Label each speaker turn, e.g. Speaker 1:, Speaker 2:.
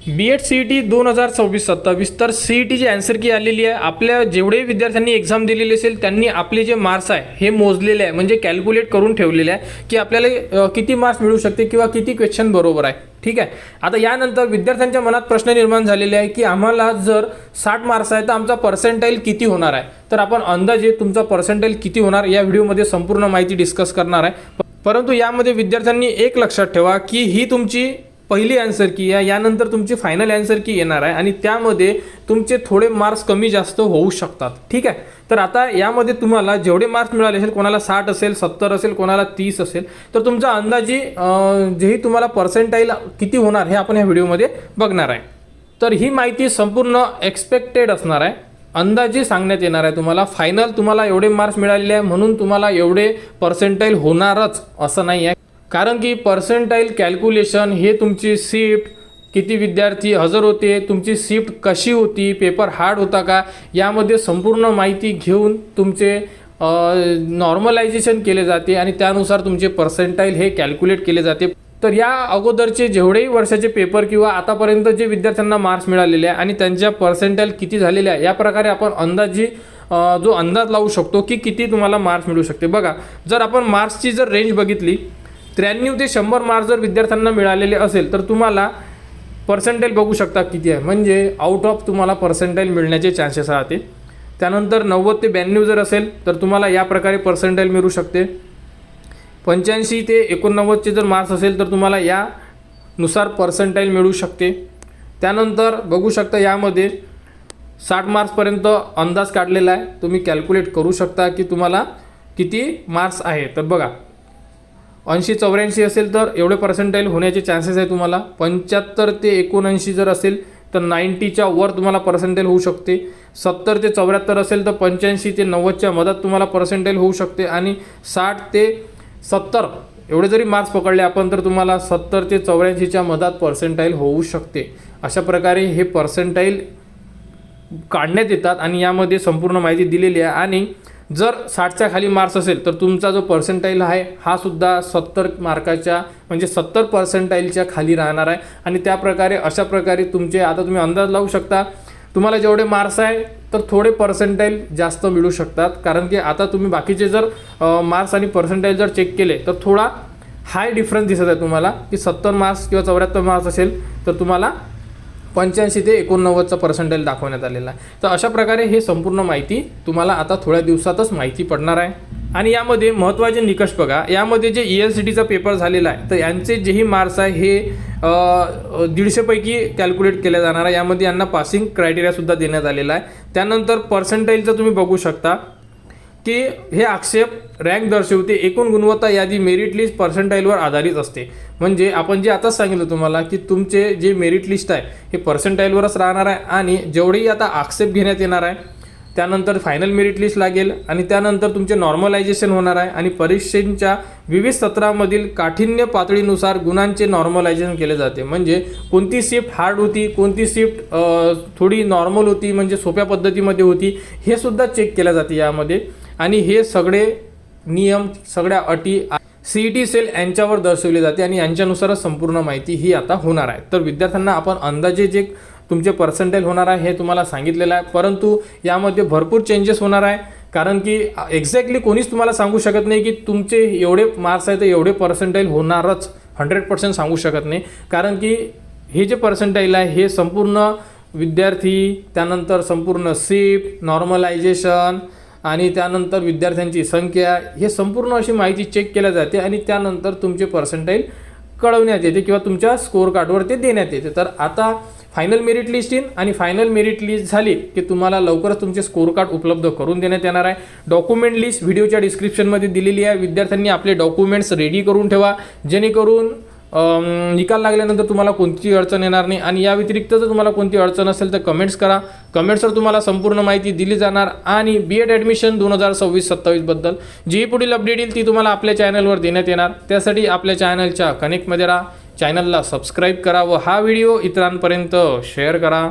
Speaker 1: BEd CET 2026-27 तर CETची answer की आलेली आहे। आपल्या जेवढे विद्यार्थ्यांनी एक्झाम दिलेली असेल त्यांनी आपले जे मार्क्स आहे हे मोजलेले आहे, म्हणजे कॅल्क्युलेट करून ठेवलेले आहे की आपल्याला किती मार्क्स मिळू शकते किंवा किती क्वेश्चन बरोबर आहे। ठीक आहे, आता यानंतर विद्यार्थ्यांच्या मनात प्रश्न निर्माण झालेले आहे की आम्हाला जर 60 मार्क्स आहे तर आमचा पर्सेंटाइल किती होणार आहे। तर आपण अंदाजे तुमचा पर्सेंटाइल किती होणार या व्हिडिओमध्ये संपूर्ण माहिती डिस्कस करणार आहे। परंतु यामध्ये विद्यार्थ्यांनी एक लक्षात ठेवा की ही तुमची पहिली आन्सर की आहे, यानंतर तुमची फायनल आन्सर की येणार आहे आणि त्यामध्ये तुमचे थोडे मार्क्स कमी जास्त होऊ शकतात। ठीक आहे, तर आता यामध्ये तुम्हाला जेवढे मार्क्स मिळाले असेल, कोणाला 60 असेल, 70 असेल, कोणाला 30 असेल, तर तुमचा अंदाजी जेही तुम्हाला पर्सेंटाइल किती होणार हे आपण या व्हिडिओमध्ये बघणार आहे। तर ही माहिती संपूर्ण एक्सपेक्टेड असणार आहे, अंदाजे सांगण्यात येणार आहे तुम्हाला। फायनल तुम्हाला एवढे मार्क्स मिळालेले आहे म्हणून तुम्हाला एवढे पर्सेंटाइल होणारच असं नाही आहे, कारण की पर्सेंटाइल कॅल्क्युलेशन हे तुमची शिफ्ट किती विद्यार्थी हजर होते, तुमची शिफ्ट कशी होती, पेपर हार्ड होता का, यामध्ये संपूर्ण माहिती घेऊन तुमचे नॉर्मलायझेशन केले जाते आणि त्यानुसार तुमचे पर्सेंटाइल हे कॅल्क्युलेट केले जाते। तर या अगोदरचे जेवढेही वर्षाचे पेपर किंवा आतापर्यंत जे विद्यार्थ्यांना मार्क्स मिळालेले आहे आणि त्यांच्या पर्सेंटाइल किती झालेले आहे, या प्रकारे आपण अंदाजी जो अंदाज लावू शकतो की किती तुम्हाला मार्क्स मिळू शकते। बघा, जर आपण मार्क्सची जर रेंज बघितली, 93 ते 100 मार्क्स जर विद्यार्थ्यांना मिळालेले असेल तर तुम्हाला पर्सेंटाइल बघू शकता किती आहे, म्हणजे आउट ऑफ तुम्हाला पर्सेंटाइल मिळण्याचे चान्सेस राहते। त्यानंतर 90 ते 92 जर असेल तर तुम्हाला या प्रकारे पर्सेंटाइल मिळू शकते। 85 ते 89चे जर मार्क्स असेल तर तुम्हाला यानुसार पर्सेंटाइल मिळू शकते। त्यानंतर बघू शकता यामध्ये 60 मार्क्सपर्यंत अंदाज काढलेला आहे, तुम्ही कॅल्क्युलेट करू शकता की तुम्हाला किती मार्क्स आहे। तर बघा, 80-84 असेल तर एवढे पर्सेंटाइल होण्याचे चान्सेस आहे तुम्हाला। 75 ते 79 जर असेल तर 90च्या वर तुम्हाला पर्सेंटाइल होऊ शकते। 70 ते 74 असेल तर 85 ते 90च्या मधात तुम्हाला पर्सेंटाइल होऊ शकते आणि 60 ते 70 एवढे जरी मार्क्स पकडले आपण तर तुम्हाला 70 ते 84च्या मधात पर्सेंटाइल होऊ शकते। अशा प्रकारे हे पर्सेंटाइल काढण्यात येतात आणि यामध्ये संपूर्ण माहिती दिलेली आहे। आणि जर 60च्या खाली मार्क्स असेल तर तुमचा जो पर्सेंटाइल आहे हा सुद्धा 70 मार्काच्या म्हणजे 70 पर्सेंटाइलच्या खाली राहणार आहे आणि त्या प्रकारे अशा प्रकारे तुमचे आता तुम्ही अंदाज लावू शकता, तुम्हाला जेवढे मार्क्स आहे तर थोडे पर्सेंटाइल जास्त मिळू शकतात, कारण की आता तुम्ही बाकीचे जर मार्क्स आणि पर्सेंटाइल जर चेक केले तर थोडा हाय डिफरन्स दिसत आहे तुम्हाला की 70 मार्क्स किंवा 74 मार्क्स असेल तर तुम्हाला 85 ते 89चा पर्सेंटाइल दाखवण्यात आलेला आहे। तर अशा प्रकारे हे संपूर्ण माहिती तुम्हाला आता थोड्या दिवसातच माहिती पडणार आहे। आणि यामध्ये महत्त्वाचे निकष बघा, यामध्ये जे ELCTचा पेपर झालेला आहे तर यांचे जेही मार्क्स आहे हे 150 पैकी कॅल्क्युलेट केले जाणार आहे। यामध्ये यांना पासिंग क्रायटेरियासुद्धा देण्यात आलेला आहे। त्यानंतर पर्सेंटाइलचं तुम्ही बघू शकता की हे आक्षेप रँक दर्शवते, एकूण गुणवत्ता यादी मेरिट लिस्ट पर्सेंटाइलवर आधारित असते। म्हणजे आपण जे आताच सांगितलं तुम्हाला की तुमचे जे मेरिट लिस्ट आहे हे पर्सेंटाइलवरच राहणार आहे आणि जेवढेही आता आक्षेप घेण्यात येणार आहे त्यानंतर फायनल मेरिट लिस्ट लागेल आणि त्यानंतर तुमचे नॉर्मलायझेशन होणार आहे आणि परीक्षेच्या विविध सत्रामधील काठिण्य पातळीनुसार गुणांचे नॉर्मलायझेशन केले जाते। म्हणजे कोणती शिफ्ट हार्ड होती, कोणती शिफ्ट थोडी नॉर्मल होती म्हणजे सोप्या पद्धतीमध्ये होती, हे सुद्धा चेक केले जाते यामध्ये। आणि हे सगळे नियम, सगळ्या अटी CET सेल यांच्यावर दर्शवले जाते आणि यांच्यानुसारच संपूर्ण माहिती ही आता होणार आहे। तर विद्यार्थ्यांना आपण अंदाजे जे तुमचे पर्सेंटाइल होणार आहे हे तुम्हाला सांगितलेलं आहे, परंतु यामध्ये भरपूर चेंजेस होणार आहे, कारण की एक्झॅक्टली कोणीच तुम्हाला सांगू शकत नाही की तुमचे एवढे मार्क्स आहे तर एवढे पर्सेंटाइल होणारच 100% सांगू शकत नाही, कारण की हे जे पर्सेंटाइल आहे हे संपूर्ण विद्यार्थी, त्यानंतर संपूर्ण शिफ्ट, नॉर्मलायझेशन आणि त्यानंतर विद्यार्थ्यांची संख्या, हे संपूर्ण अशी माहिती चेक केल्या जाते आणि त्यानंतर तुमचे पर्सेंटाइल कळवण्यात येते किंवा तुमच्या स्कोअर कार्डवर ते देण्यात येते। तर आता फायनल मेरिट लिस्ट येईल आणि फायनल मेरिट लिस्ट झाली की तुम्हाला लवकरच तुमचे स्कोअर कार्ड उपलब्ध करून देण्यात येणार आहे। डॉक्युमेंट लिस्ट व्हिडिओच्या डिस्क्रिप्शनमध्ये दिलेली आहे, विद्यार्थ्यांनी आपले डॉक्युमेंट्स रेडी करून ठेवा, जेणेकरून निकाल लागल्यानंतर तुम्हाला कोणतीही अडचण येणार नाही। आणि या व्यतिरिक्त जर तुम्हाला कोणती अडचण असेल तर कमेंट्स करा, कमेंट्सवर तुम्हाला संपूर्ण माहिती दिली जाणार। आणि BEd ॲडमिशन 2026-27 बद्दल जी पुढील अपडेट येईल ती तुम्हाला आपल्या चॅनलवर देण्यात येणार। त्यासाठी आपल्या चॅनलच्या कनेक्टमध्ये राहा, चॅनलला सबस्क्राईब करा व हा व्हिडिओ इतरांपर्यंत शेअर करा।